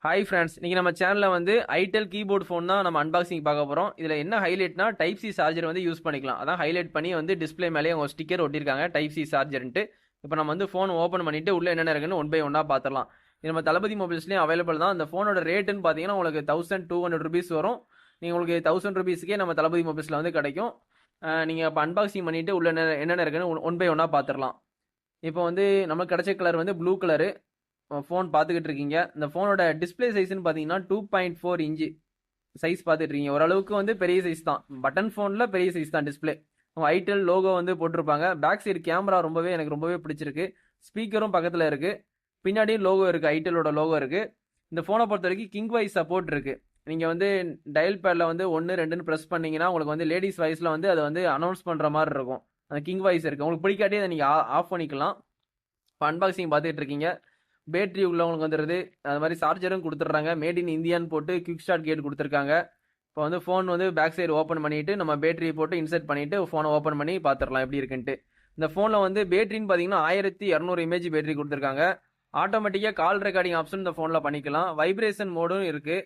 Hi friends, இன்னைக்கு நம்ம சேனல்ல வந்து ஐடெல் கீபோர்ட் ஃபோன் தான் நம்ம அன்பாக்சிங் பார்க்க போறோம். இதுல என்ன ஹைலைட்னா டைப் சி சார்ஜர் வந்து யூஸ் பண்ணிக்கலாம். அதான் ஹைலைட் பண்ணி வந்து டிஸ்ப்ளே மேலேயே அவங்க ஸ்டிக்கர் ஒட்டியிருக்காங்க டைப் சி சார்ஜர்ன்ட்டு. இப்போ நம்ம வந்து ஃபோன் ஓப்பன் பண்ணிட்டு உள்ள என்னென்ன இருக்குன்னு ஒன் பை ஒன்னா பார்த்துடலாம். இது நம்ம தளபதி மொபைல்ஸ்லயும் அவைலபிள் தான். இந்த ஃபோனோட ரேட்டுன்னு பார்த்தீங்கன்னா உங்களுக்கு 1200 ருபீஸ் வரும். நீங்க உங்களுக்கு 1000 ருபீஸ்க்கே நம்ம தளபதி மொபைல்ஸ்ல வந்து கிடைக்கும். நீங்க இப்போ அன்பாக்சிங் பண்ணிட்டு உள்ள என்னென்ன இருக்குன்னு ஒன் பை ஒன்னா பார்த்துடலாம். இப்போ வந்து நமக்கு கிடைச்ச கலர் வந்து ப்ளூ கலரு. ஃபோன் பார்த்துக்கிட்டு இருக்கீங்க. இந்த ஃபோனோட டிஸ்பிளே சைஸ்ன்னு பார்த்தீங்கன்னா 2.4 இன்ச்சு சைஸ் பார்த்துட்டு இருக்கீங்க. ஓரளவுக்கு வந்து பெரிய சைஸ் தான். பட்டன் ஃபோனில் பெரிய சைஸ் தான் டிஸ்பிளே. ஐடெல் லோகோ வந்து போட்டிருப்பாங்க. பேக் சைடு கேமரா எனக்கு ரொம்பவே பிடிச்சிருக்கு. ஸ்பீக்கரும் பக்கத்தில் இருக்கு. பின்னாடியும் லோகோ இருக்கு, ஐடெலோட லோகோ இருக்கு. இந்த ஃபோனை பொறுத்த வரைக்கும் கிங் வாய்ஸ் சப்போர்ட் இருக்கு. நீங்கள் வந்து டயல் பேடில் வந்து 1 2ன்னு ப்ரெஸ் பண்ணீங்கன்னா உங்களுக்கு வந்து லேடிஸ் வாய்ஸில் வந்து அதை வந்து அனௌன்ஸ் பண்ணுற மாதிரி இருக்கும். அந்த கிங் வாய்ஸ் இருக்கு. உங்களுக்கு பிடிக்காட்டி அதை நீங்கள் ஆஃப் பண்ணிக்கலாம். இப்போ அன்பாக்சிங் பார்த்துட்டு இருக்கீங்க. பேட்டரி உள்ளவங்களுக்கு வந்துடுது. அது மாதிரி சார்ஜரும் கொடுத்துட்றாங்க. மேட் இன் இந்தியான்னு போட்டு குவிக் ஸ்டார்ட் கேட் கொடுத்துருக்காங்க. இப்போ வந்து ஃபோன் வந்து பேக் சைடு ஓப்பன் பண்ணிட்டு நம்ம பேட்டரி போட்டு இன்சர்ட் பண்ணிட்டு ஃபோனை ஓப்பன் பண்ணி பார்த்துடலாம் எப்படி இருக்குன்ட்டு. இந்த ஃபோனில் வந்து பேட்டரின்னு பார்த்தீங்கன்னா 1200 எம்ஏஹெச் பேட்டரி கொடுத்துருக்காங்க. ஆட்டோமேட்டிக்காக கால் ரெக்கார்டிங் ஆப்ஷன் இந்த ஃபோனில் பண்ணிக்கலாம். வைப்ரேஷன் மோடும் இருக்குது.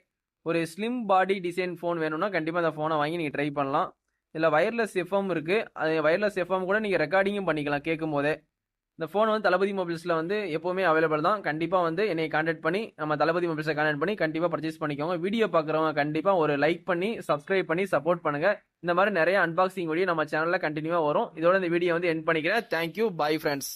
ஒரு ஸ்லிம் பாடி டிசைன் ஃபோன் வேணும்னா கண்டிப்பாக இந்த ஃபோனை வாங்கி நீங்கள் ட்ரை பண்ணலாம். இதில் வயர்லெஸ் எஃப்எம் இருக்குது. அது வயர்லெஸ் எஃப்எம் கூட நீங்கள் ரெக்கார்டிங்கும் பண்ணிக்கலாம் கேட்கும் போதே. இந்த ஃபோன் வந்து தளபதி மொபைல்ஸில் வந்து எப்போவுமே அவைலபிள் தான். கண்டிப்பாக வந்து என்னை கான்டாக்ட் பண்ணி நம்ம தளபதி மொபைல்ஸை கான்டாக்ட் பண்ணி கண்டிப்பாக பர்ச்சேஸ் பண்ணிக்கோங்க. வீடியோ பார்க்குறவங்க கண்டிப்பாக ஒரு லைக் பண்ணி சப்ஸ்கிரைப் பண்ணி சப்போர்ட் பண்ணுங்கள். இந்த மாதிரி நிறைய அன்பாக்சிங் வீடியோ நம்ம சேனலில் கண்டினியூவாக வரும். இதோட இந்த வீடியோ வந்து எண்ட் பண்ணிக்கிறேன். Thank you, bye friends.